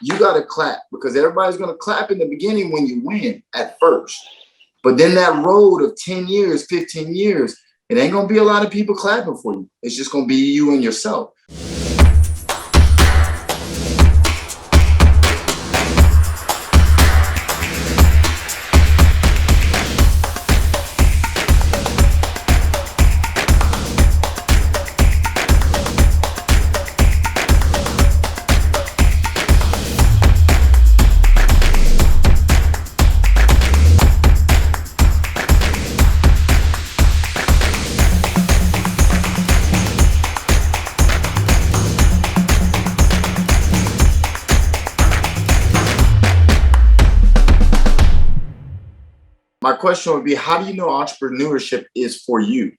you got to clap, because everybody's going to clap in the beginning when you win at first. But then that road of 10 years, 15 years, it ain't going to be a lot of people clapping for you. It's just going to be you and yourself. My question would be, how do you know entrepreneurship is for you?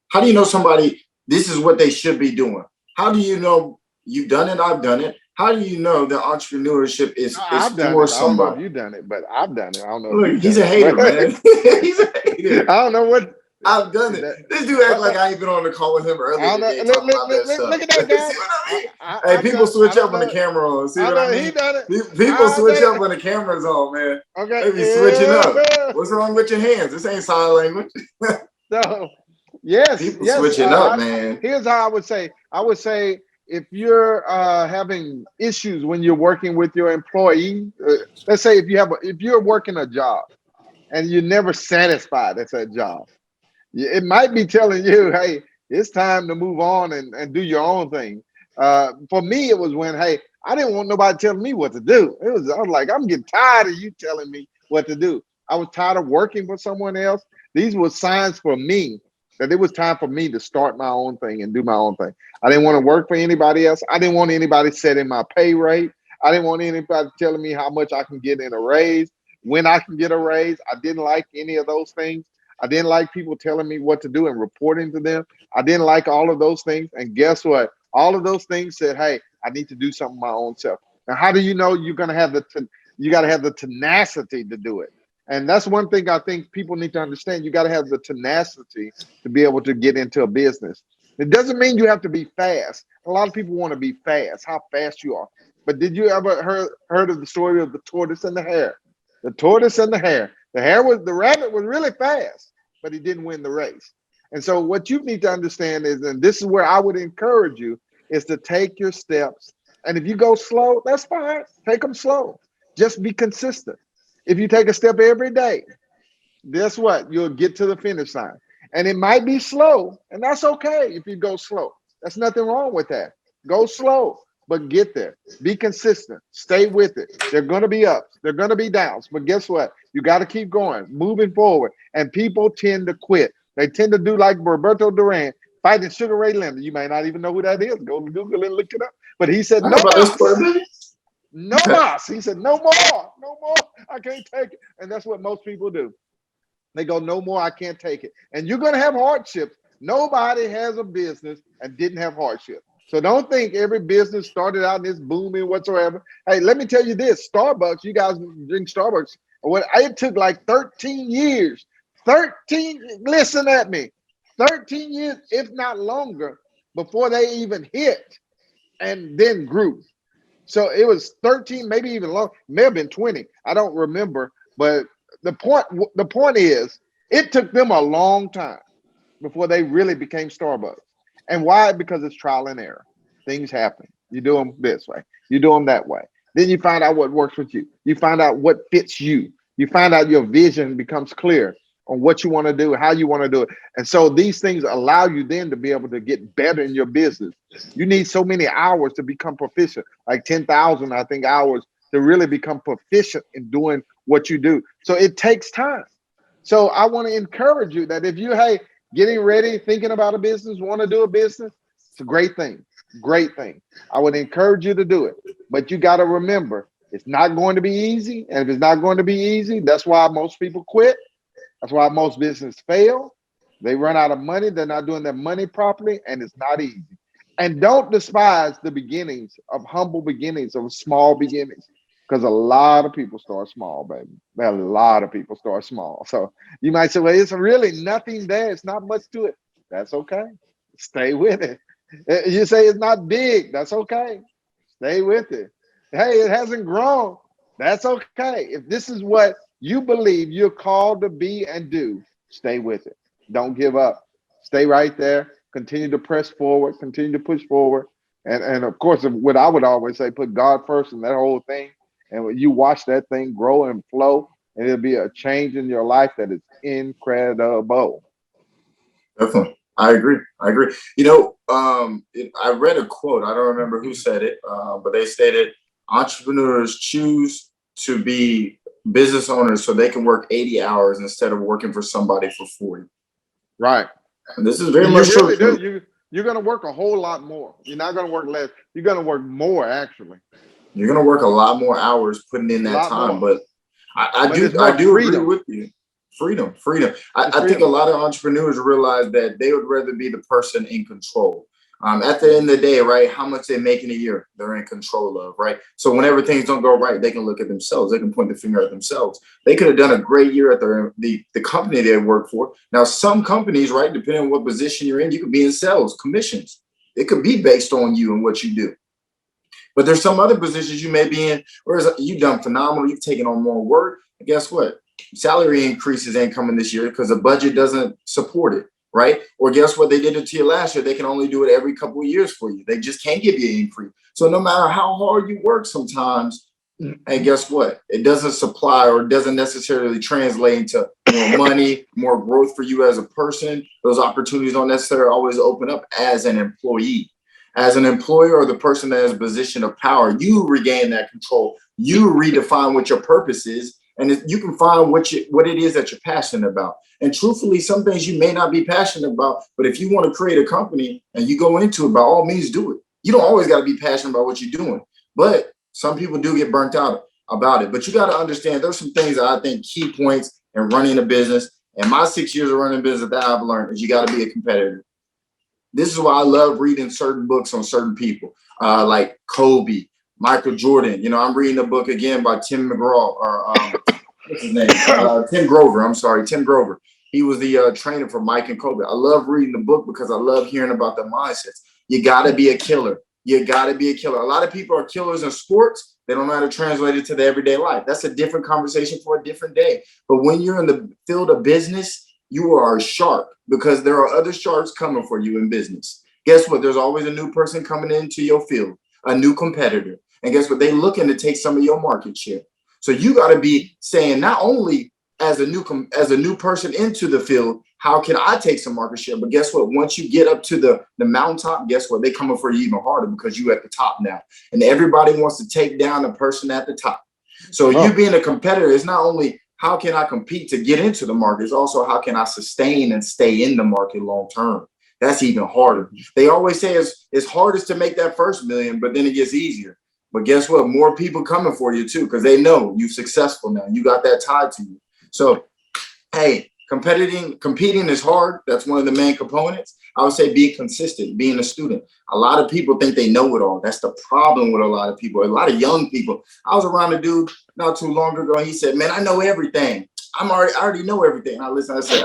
How do you know somebody, this is what they should be doing? How do you know you've done it, I've done it? How do you know that entrepreneurship is I've done for it. I don't know if somebody? you've done it, but I've done it. I don't know if Look, you've he's done a it, hater, but man. He's a hater. I don't know what. I've done it. That, This dude act but like I ain't been on the call with him I earlier don't know. today talking about that Look stuff. at that guy. See what I mean? Hey, I've people done. I switch don't up when the know. camera on. See I what I know he mean? done it. People I've switch done up it. when the camera's on, man. Okay. They be switching up. What's wrong with your hands? This ain't sign language. So yes, People yes. switching up, man. Here's how I would say. I would say if you're having issues when you're working with your employee, let's say if you're working a job and you're never satisfied at that job, it might be telling you, hey, it's time to move on and do your own thing. For me, it was when, hey, I didn't want nobody telling me what to do. I was like, I'm getting tired of you telling me what to do. I was tired of working for someone else. These were signs for me that it was time for me to start my own thing and do my own thing. I didn't want to work for anybody else. I didn't want anybody setting my pay rate. I didn't want anybody telling me how much I can get in a raise, when I can get a raise. I didn't like any of those things. I didn't like people telling me what to do and reporting to them. I didn't like all of those things. And guess what? All of those things said, hey, I need to do something my own self. Now, how do you know you're going to have you got to have the tenacity to do it? And that's one thing I think people need to understand. You got to have the tenacity to be able to get into a business. It doesn't mean you have to be fast. A lot of people want to be fast, how fast you are. But did you ever heard of the story of the tortoise and the hare? The tortoise and the hare. The rabbit was really fast, but he didn't win the race. And so what you need to understand is, and this is where I would encourage you, is to take your steps. And if you go slow, that's fine. Take them slow. Just be consistent. If you take a step every day, guess what? You'll get to the finish line. And it might be slow, and that's okay if you go slow. There's nothing wrong with that. Go slow, but get there. Be consistent. Stay with it. They're going to be ups. They're going to be downs. But guess what? You got to keep going, moving forward. And people tend to quit. They tend to do like Roberto Duran fighting Sugar Ray Leonard. You may not even know who that is. Go to Google and look it up. But he said, I no know about this mas. story, baby. No mas. He said, no more. No more. I can't take it. And that's what most people do. They go, no more, I can't take it. And you're going to have hardships. Nobody has a business and didn't have hardship. So don't think every business started out in this booming whatsoever. Hey, let me tell you this, Starbucks, you guys drink Starbucks. What it took like 13 years. 13, listen at me. 13 years, if not longer, before they even hit and then grew. So it was 13, maybe even long, may have been 20. I don't remember. But the point is, it took them a long time before they really became Starbucks. And why? Because it's trial and error. Things happen. You do them this way, you do them that way. Then you find out what works with you. You find out what fits you. You find out your vision becomes clear on what you want to do, how you want to do it. And so these things allow you then to be able to get better in your business. You need so many hours to become proficient, like 10,000, I think, hours to really become proficient in doing what you do. So it takes time. So I want to encourage you that if you, hey, getting ready, thinking about a business, want to do a business, it's a great thing. Great thing. I would encourage you to do it. But you got to remember, it's not going to be easy. And if it's not going to be easy, that's why most people quit. That's why most businesses fail. They run out of money. They're not doing their money properly, and it's not easy. And don't despise the beginnings of humble beginnings, of small beginnings, because a lot of people start small, baby. A lot of people start small. So you might say, well, it's really nothing there. It's not much to it. That's okay. Stay with it. You say it's not big. That's okay. Stay with it. Hey, it hasn't grown. That's okay. If this is what you believe you're called to be and do, stay with it. Don't give up. Stay right there. Continue to press forward. Continue to push forward. And of course, what I would always say, put God first in that whole thing. And when you watch that thing grow and flow, and it'll be a change in your life that is incredible. Definitely. I agree. I agree. You know, I read a quote. I don't remember who said it, but they stated entrepreneurs choose to be business owners so they can work 80 hours instead of working for somebody for 40. Right. And this is very You much so really do. true. You're gonna work a whole lot more. You're not gonna work less. You're gonna work more actually. You're going to work a lot more hours putting in A that lot time, more. but But it's I more do agree freedom. with you. Freedom, freedom. It's I think a freedom. lot of entrepreneurs realize that they would rather be the person in control. At the end Mhm. of the day, right? How much they make in a year, they're in control of, right? So whenever things don't go right, they can look at themselves. They can point the finger at themselves. They could have done a great year at the company they work for. Now, some companies, right, depending on what position you're in, you could be in sales, commissions. It could be based on you and what you do. But there's some other positions you may be in, whereas you've done phenomenal, you've taken on more work. And guess what? Salary increases ain't coming this year because the budget doesn't support it, right? Or guess what? They did it to you last year. They can only do it every couple of years for you. They just can't give you an increase. So no matter how hard you work sometimes, and guess what? It doesn't supply or doesn't necessarily translate into more money, more growth for you as a person. Those opportunities don't necessarily always open up as an employee. As an employer or the person that is a position of power, you regain that control. You redefine what your purpose is, and you can find what it is that you're passionate about. And truthfully, some things you may not be passionate about, but if you want to create a company and you go into it, by all means, do it. You don't always got to be passionate about what you're doing, but some people do get burnt out about it. But you got to understand there's some things that I think key points in running a business. And my 6 years of running a business that I've learned is you got to be a competitor. This is why I love reading certain books on certain people, like Kobe, Michael Jordan. You know, I'm reading a book again by Tim McGraw or what's his name? Tim Grover. I'm sorry, Tim Grover. He was the trainer for Mike and Kobe. I love reading the book because I love hearing about the mindsets. You got to be a killer. You got to be a killer. A lot of people are killers in sports. They don't know how to translate it to the everyday life. That's a different conversation for a different day. But when you're in the field of business, you are a shark because there are other sharks coming for you in business. Guess what? There's always a new person coming into your field, a new competitor. And guess what? They looking to take some of your market share. So you got to be saying not only as a new person into the field, how can I take some market share? But guess what? Once you get up to the mountaintop, guess what? They coming for you even harder because you at the top now, and everybody wants to take down the person at the top. So you Oh, being a competitor is not only how can I compete to get into the market, it's also how can I sustain and stay in the market long term. That's even harder. They always say it's hardest to make that first million, but then it gets easier. But guess what? More people coming for you too, because they know you're successful now. You got that tied to you. So, hey, competing is hard. That's one of the main components. I would say be consistent, being a student. A lot of people think they know it all. That's the problem with a lot of people. A lot of young people. I was around a dude not too long ago. He said, "Man, I know everything. I already know everything." I listen. I said,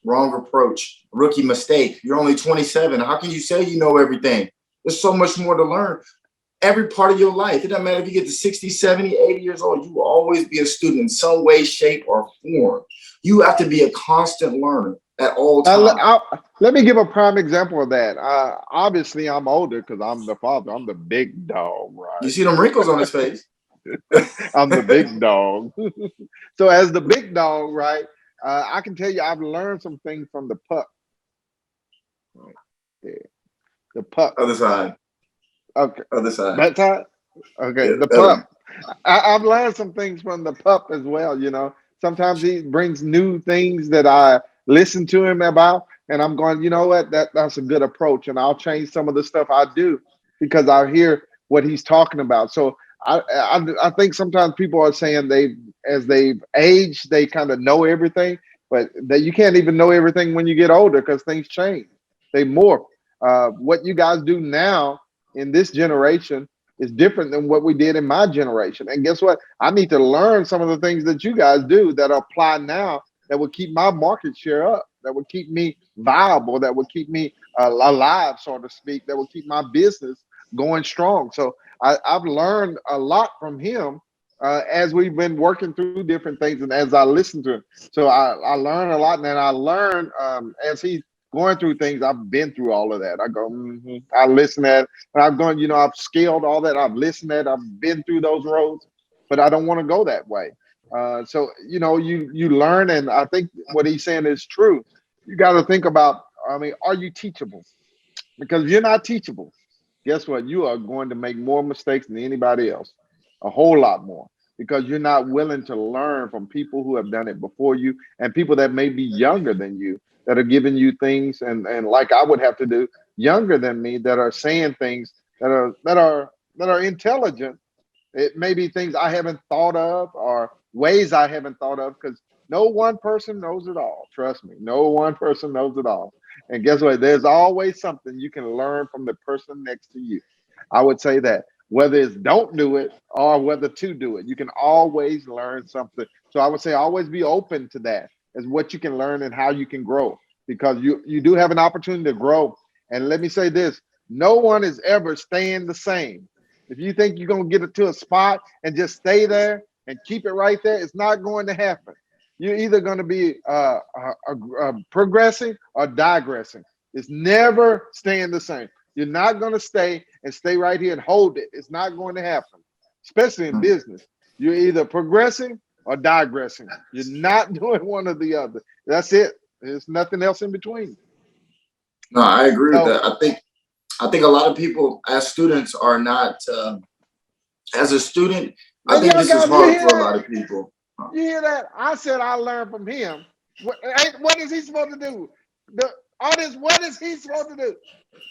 wrong approach, rookie mistake. You're only 27. How can you say you know everything? There's so much more to learn every part of your life. It doesn't matter if you get to 60, 70, 80 years old, you will always be a student in some way, shape, or form. You have to be a constant learner at all times. let me give a prime example of that. Obviously, I'm older because I'm the father. I'm the big dog, You right? see them wrinkles on his face. I'm the big dog. So, as the big dog, right? I can tell you, I've learned some things from the pup. Right there, the pup. Other side. Okay, Other side. that time. Okay, Yeah, the that one. pup. I've learned some things from the pup as well. Sometimes he brings new things that I listen to him about, and I'm going, you know what, that's a good approach, and I'll change some of the stuff I do because I hear what he's talking about. So I think sometimes people are saying as they've aged, they kind of know everything, but that you can't even know everything when you get older because things change, they morph. What you guys do now in this generation is different than what we did in my generation. And guess what? I need to learn some of the things that you guys do that apply now that will keep my market share up, that will keep me viable, that will keep me alive, so to speak, that will keep my business going strong. So I've learned a lot from him as we've been working through different things and as I listen to him. So I learn a lot, and then I learn as he's going through things. I've been through all of that. I go, I listen at, and I've gone, I've scaled all that. I've listened at, I've been through those roads, but I don't want to go that way. So you learn, and I think what he's saying is true. You got to think about. I mean, are you teachable? Because if you're not teachable, guess what? You are going to make more mistakes than anybody else, a whole lot more, because you're not willing to learn from people who have done it before you and people that may be younger than you that are giving you things and like I would have to do, younger than me, that are saying things that are intelligent. It may be things I haven't thought of or ways I haven't thought of, because no one person knows it all. Trust me, no one person knows it all. And guess what? There's always something you can learn from the person next to you. I would say that whether it's don't do it or whether to do it, you can always learn something. So I would say always be open to that as what you can learn and how you can grow, because you do have an opportunity to grow. And let me say this, no one is ever staying the same. If you think you're going to get it to a spot and just stay there and keep it right there, it's not going to happen. You're either going to be progressing or digressing. It's never staying the same. You're not going to stay and stay right here and hold it. It's not going to happen, especially in business. You're either progressing or digressing. You're not doing one or the other. That's it. There's nothing else in between. No, I agree with So that. I think a lot of people as students are not. As a student, now, I think young this is guys, you hard hear for a that? lot of people. You hear that? I said I learned from him. What is he supposed to do? The artist, what is he supposed to do?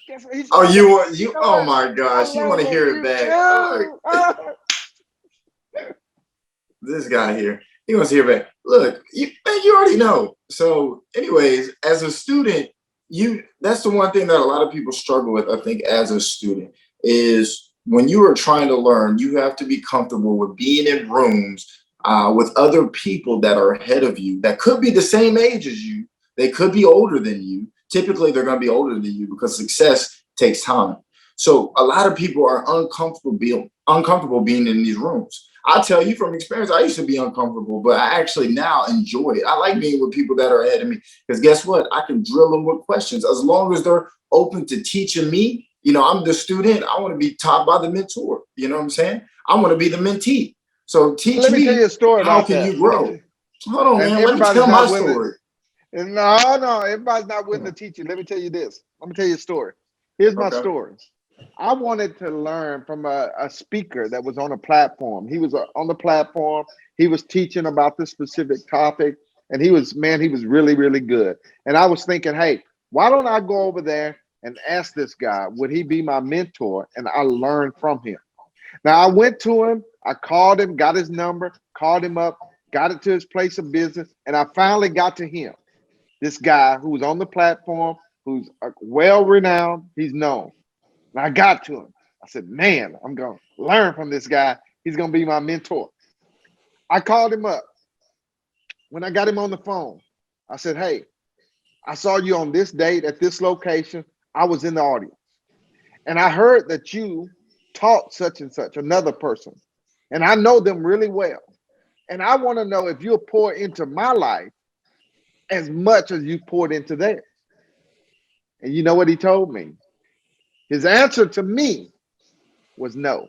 Guess what he's Oh, supposed to say? you? You know Oh what? my I gosh, you want learned to from hear it you back? too. This guy here, he wants to hear back. Look, man, you already know. So, anyways, as a student, that's the one thing that a lot of people struggle with. I think as a student is when you are trying to learn, you have to be comfortable with being in rooms with other people that are ahead of you, that could be the same age as you. They could be older than you. Typically, they're going to be older than you because success takes time. So a lot of people are uncomfortable being in these rooms. I'll tell you from experience, I used to be uncomfortable, but I actually now enjoy it. I like being with people that are ahead of me because guess what? I can drill them with questions as long as they're open to teaching me. I'm the student. I want to be taught by the mentor. You know what I'm saying? I want to be the mentee. So teach Let me tell you me, a story how about can that. you grow? Hold on, And man. Let me everybody's tell not my willing. story. And no, everybody's not willing to teach you. Let me tell you this. Let me tell you a story. Here's my Okay. story. I wanted to learn from a speaker that was on a platform. He was on the platform. He was teaching about this specific topic, and he was really, really good. And I was thinking, hey, why don't I go over there and ask this guy, would he be my mentor? And I learned from him. Now I went to him, I called him, got his number, called him up, got it to his place of business, and I finally got to him. This guy who was on the platform, who's well renowned, he's known. And I got to him. I said, man, I'm going to learn from this guy. He's going to be my mentor. I called him up. When I got him on the phone, I said, hey, I saw you on this date at this location. I was in the audience. And I heard that you taught such and such, another person. And I know them really well. And I want to know if you'll pour into my life as much as you poured into theirs. And you know what he told me? His answer to me was no.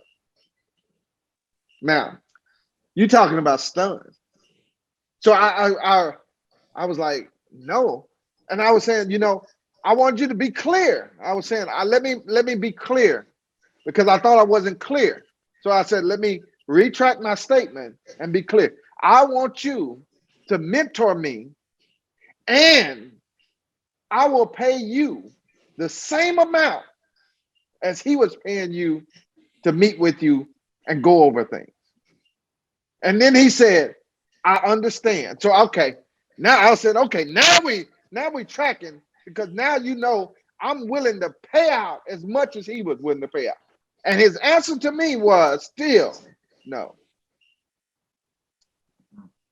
Now, you talking about stuns. So I was like, no. And I was saying, I want you to be clear. I was saying, let me be clear, because I thought I wasn't clear. So I said, let me retract my statement and be clear. I want you to mentor me, and I will pay you the same amount as he was paying you to meet with you and go over things. And then he said, I understand. So okay, now I said, okay, now we tracking, because now I'm willing to pay out as much as he was willing to pay out. And his answer to me was still no.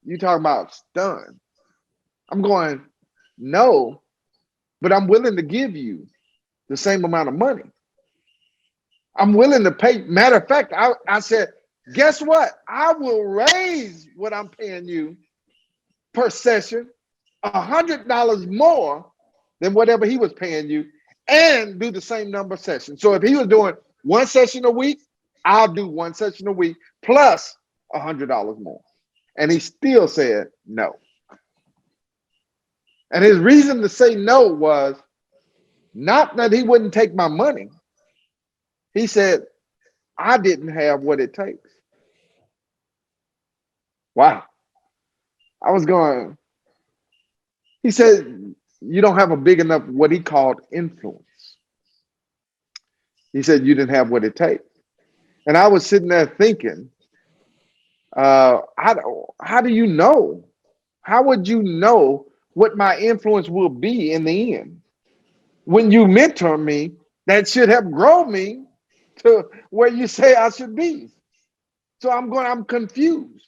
You talking about stun. I'm going, no, but I'm willing to give you the same amount of money. I'm willing to pay. Matter of fact, I said, guess what? I will raise what I'm paying you per session $100 more than whatever he was paying you, and do the same number of sessions. So if he was doing one session a week, I'll do one session a week plus $100 more. And he still said no. And his reason to say no was not that he wouldn't take my money. He said, I didn't have what it takes. Wow. I was going, he said, you don't have a big enough, what he called influence. He said, you didn't have what it takes. And I was sitting there thinking, how do you know? How would you know what my influence will be in the end? When you mentor me, that should have grown me to where you say I should be. So I'm confused.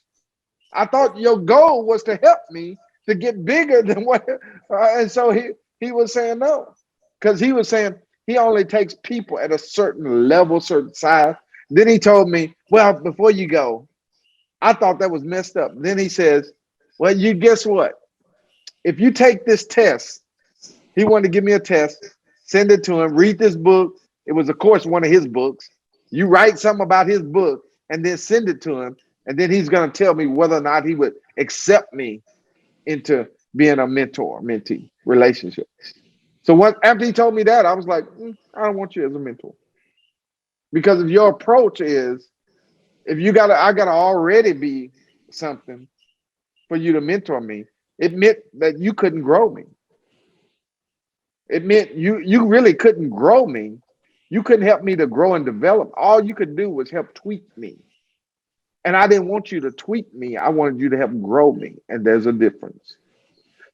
I thought your goal was to help me to get bigger than what, and so he was saying no, because he was saying he only takes people at a certain level, certain size. Then he told me, well, before you go, I thought that was messed up. Then he says, well, you guess what? If you take this test, he wanted to give me a test, send it to him, read this book. It was, of course, one of his books. You write something about his book and then send it to him. And then he's going to tell me whether or not he would accept me into being a mentor-mentee relationship. So after he told me that, I was like, I don't want you as a mentor. Because if your approach is, I gotta already be something for you to mentor me, it meant that you couldn't grow me. It meant you really couldn't grow me. You couldn't help me to grow and develop. All you could do was help tweak me. And I didn't want you to tweak me. I wanted you to help grow me. And there's a difference.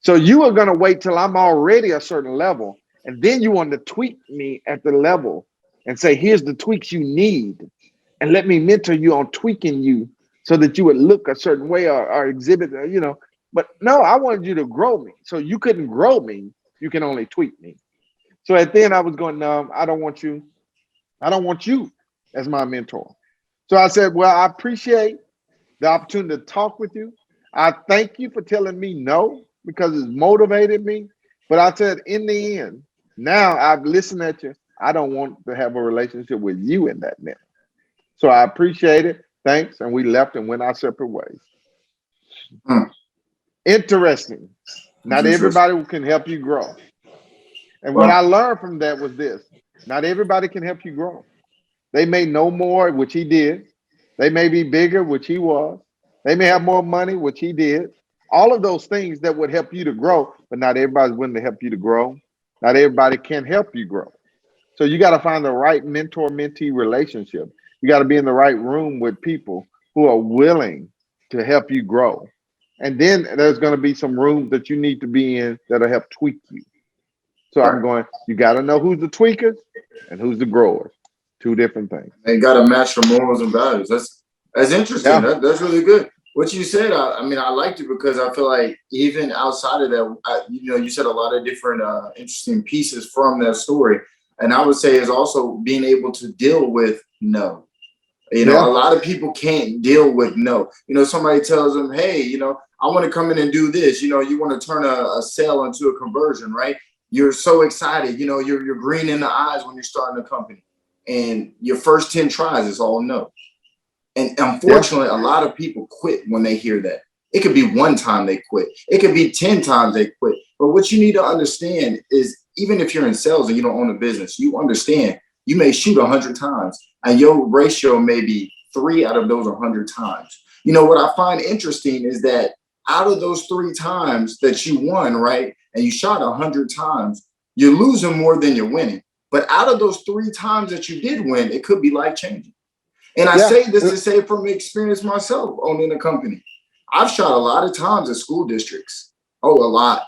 So you are going to wait till I'm already a certain level. And then you want to tweak me at the level and say, here's the tweaks you need. And let me mentor you on tweaking you so that you would look a certain way or exhibit, But no, I wanted you to grow me. So you couldn't grow me. You can only tweak me. So at the end I was going, no, I don't want you. I don't want you as my mentor. So I said, well, I appreciate the opportunity to talk with you. I thank you for telling me no, because it's motivated me. But I said, in the end, now I've listened at you. I don't want to have a relationship with you in that manner. So I appreciate it. Thanks. And we left and went our separate ways. Interesting. Not everybody can help you grow. And what I learned from that was this: not everybody can help you grow. They may know more, which he did. They may be bigger, which he was. They may have more money, which he did. All of those things that would help you to grow, but not everybody's willing to help you to grow. Not everybody can help you grow. So you got to find the right mentor-mentee relationship. You got to be in the right room with people who are willing to help you grow. And then there's going to be some rooms that you need to be in that'll help tweak you. So I'm going, you got to know who's the tweakers and who's the growers. Two different things. They got to match your morals and values. That's interesting. Yeah. That's really good. What you said, I mean, I liked it because I feel like even outside of that, you said a lot of different interesting pieces from that story. And I would say is also being able to deal with no. A lot of people can't deal with no. Somebody tells them, hey, I want to come in and do this. You want to turn a sale into a conversion, right? You're so excited. You're green in the eyes when you're starting a company. And your first 10 tries is all no. And unfortunately, a lot of people quit when they hear that. It could be one time they quit. It could be 10 times they quit. But what you need to understand is, even if you're in sales and you don't own a business, you understand you may shoot 100 times and your ratio may be 3 out of those 100 times. What I find interesting is that out of those 3 times that you won, right, and you shot 100 times, you're losing more than you're winning. But out of those 3 times that you did win, it could be life-changing. And I say this to say from experience myself owning a company. I've shot a lot of times at school districts. Oh, a lot.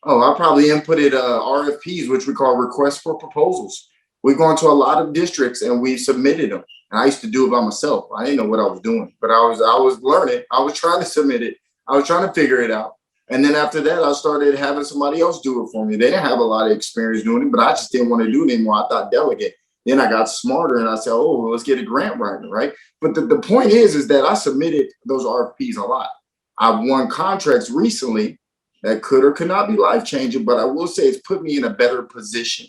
Oh, I probably inputted RFPs, which we call requests for proposals. We've gone to a lot of districts and we submitted them. And I used to do it by myself. I didn't know what I was doing, but I was learning. I was trying to submit it. I was trying to figure it out. And then after that, I started having somebody else do it for me. They didn't have a lot of experience doing it, but I just didn't want to do it anymore. I thought delegate. Then I got smarter and I said, oh, well, let's get a grant writer, right? But the point is that I submitted those RFPs a lot. I've won contracts recently that could or could not be life changing, but I will say it's put me in a better position.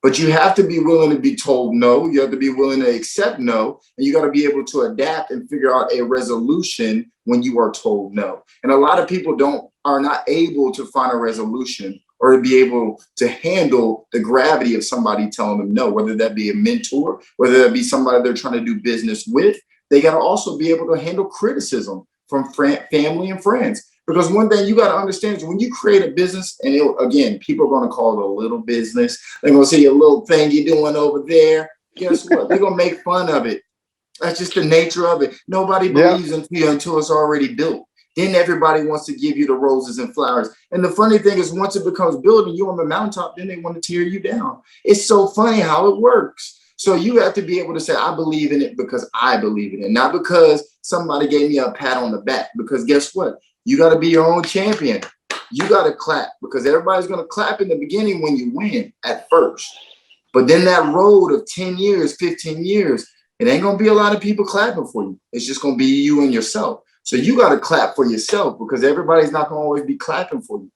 But you have to be willing to be told no. You have to be willing to accept no. And you got to be able to adapt and figure out a resolution when you are told no. And a lot of people are not able to find a resolution or to be able to handle the gravity of somebody telling them no, whether that be a mentor, whether that be somebody they're trying to do business with. They got to also be able to handle criticism from family and friends. Because one thing you got to understand is when you create a business, and again, people are going to call it a little business. They're going to see a little thing you're doing over there. Guess what? They're going to make fun of it. That's just the nature of it. Nobody Yeah. believes in you until it's already built. Then everybody wants to give you the roses and flowers. And the funny thing is, once it becomes built and you're on the mountaintop, then they want to tear you down. It's so funny how it works. So you have to be able to say, I believe in it because I believe in it, not because somebody gave me a pat on the back. Because guess what? You got to be your own champion. You got to clap because everybody's going to clap in the beginning when you win at first. But then that road of 10 years, 15 years, it ain't going to be a lot of people clapping for you. It's just going to be you and yourself. So you got to clap for yourself because everybody's not going to always be clapping for you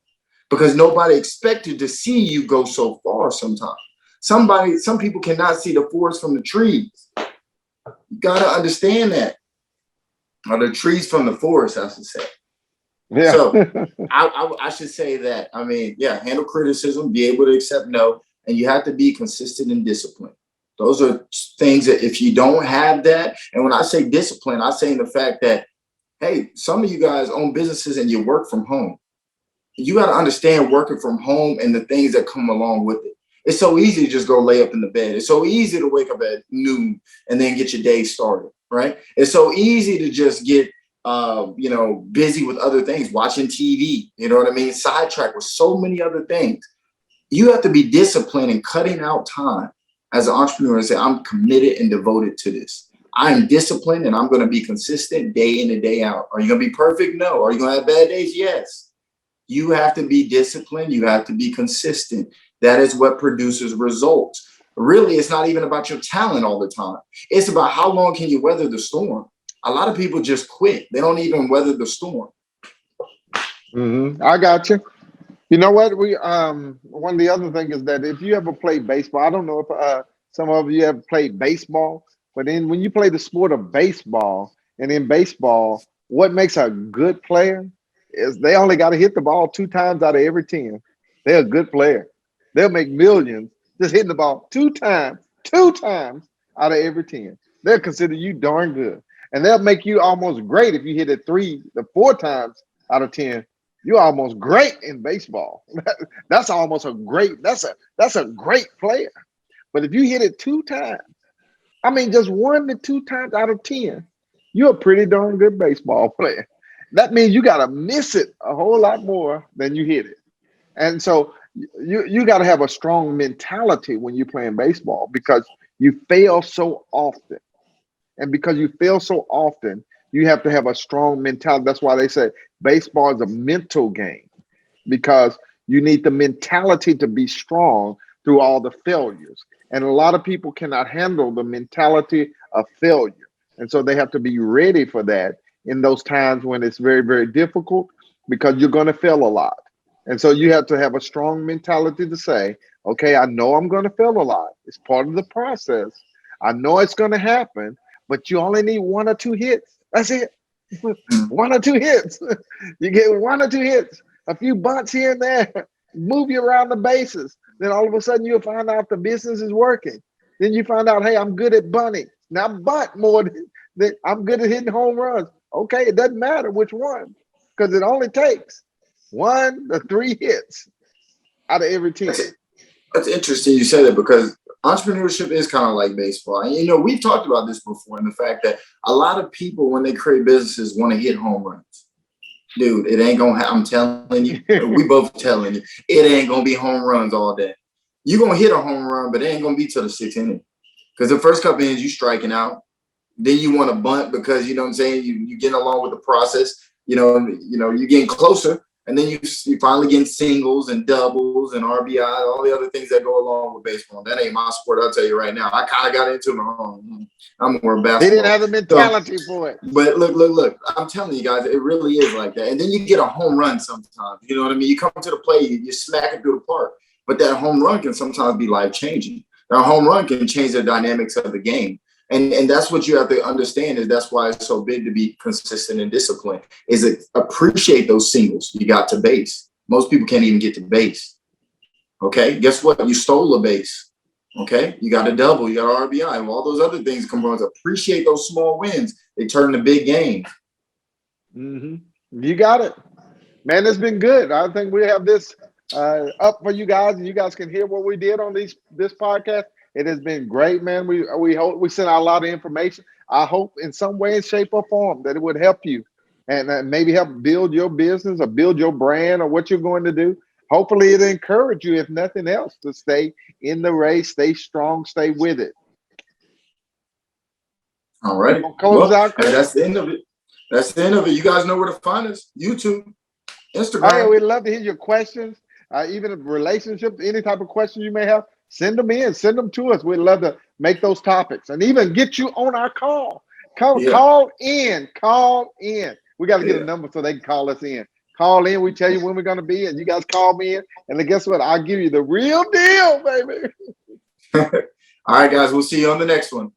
because nobody expected to see you go so far sometimes. Some people cannot see the forest from the trees. You got to understand that. Or the trees from the forest, I should say. Yeah. So I should say that. I mean, yeah, handle criticism, be able to accept no, and you have to be consistent and disciplined. Those are things that if you don't have that, and when I say discipline, I say in the fact that, hey, some of you guys own businesses and you work from home. You got to understand working from home and the things that come along with it. It's so easy to just go lay up in the bed. It's so easy to wake up at noon and then get your day started, right? It's so easy to just get busy with other things, watching TV, you know what I mean? Sidetracked with so many other things. You have to be disciplined and cutting out time as an entrepreneur and say, I'm committed and devoted to this. I'm disciplined and I'm going to be consistent day in and day out. Are you going to be perfect? No. Are you going to have bad days? Yes. You have to be disciplined. You have to be consistent. That is what produces results. Really, it's not even about your talent all the time. It's about how long can you weather the storm. A lot of people just quit. They don't even weather the storm. I got you. You know what? We one of the other things is that if you ever played baseball, I don't know if some of you have played baseball, but then when you play the sport of baseball, and in baseball, what makes a good player is they only got to hit the ball 2 times out of every 10. They're a good player. They'll make millions just hitting the ball 2 times out of every 10. They'll consider you darn good. And they'll make you almost great if you hit it 3 to 4 times out of 10. You're almost great in baseball. That's almost a great, that's a great player. But if you hit it 2 times, I mean just 1 to 2 times out of 10, you're a pretty darn good baseball player. That means you gotta miss it a whole lot more than you hit it. And so you got to have a strong mentality when you're playing baseball because you fail so often. And because you fail so often, you have to have a strong mentality. That's why they say baseball is a mental game because you need the mentality to be strong through all the failures. And a lot of people cannot handle the mentality of failure. And so they have to be ready for that in those times when it's very, very difficult because you're going to fail a lot. And so you have to have a strong mentality to say, okay, I know I'm going to fail a lot. It's part of the process. I know it's going to happen, but you only need 1 or 2 hits. That's it. 1 or 2 hits. You get 1 or 2 hits, a few bunts here and there, move you around the bases. Then all of a sudden you'll find out the business is working. Then you find out, hey, I'm good at bunting. Now bunt more than I'm good at hitting home runs. Okay, it doesn't matter which one because it only takes 1 to 3 hits out of every 10. That's interesting you said that because entrepreneurship is kind of like baseball. And, we've talked about this before and the fact that a lot of people, when they create businesses, want to hit home runs. Dude, it ain't going to happen. I'm telling you, we both telling you, it ain't going to be home runs all day. You're going to hit a home run, but it ain't going to be till the 6th inning. Because the first couple innings, you striking out. Then you want to bunt because, you know what I'm saying, you're getting along with the process. You're getting closer. And then you finally get singles and doubles and RBI, all the other things that go along with baseball. That ain't my sport, I'll tell you right now. I kind of got into my own. I'm more basketball. They didn't have the mentality for it. But look. I'm telling you guys, it really is like that. And then you get a home run sometimes. You know what I mean? You come to the plate, you smack it through the park. But that home run can sometimes be life-changing. That home run can change the dynamics of the game. And that's what you have to understand, is that's why it's so big to be consistent and disciplined, is it appreciate those singles you got to base. Most people can't even get to base. Okay, guess what? You stole a base. Okay, you got a double, you got an RBI, all those other things come on. Appreciate those small wins. They turn to big games. You got it, man. It's been good. I think we have this up for you guys, and you guys can hear what we did on this podcast. It has been great, man. We hope we sent out a lot of information. I hope in some way, shape, or form that it would help you and maybe help build your business or build your brand or what you're going to do. Hopefully, it'll encourage you, if nothing else, to stay in the race, stay strong, stay with it. All right. Close out, Chris? That's the end of it. That's the end of it. You guys know where to find us. YouTube, Instagram. Hey, we'd love to hear your questions, even relationships, any type of question you may have. Send them in. Send them to us. We'd love to make those topics and even get you on our call. Call in. Call in. We got to get a number so they can call us in. Call in. We tell you when we're going to be, and you guys call me in. And then guess what? I'll give you the real deal, baby. All right, guys. We'll see you on the next one.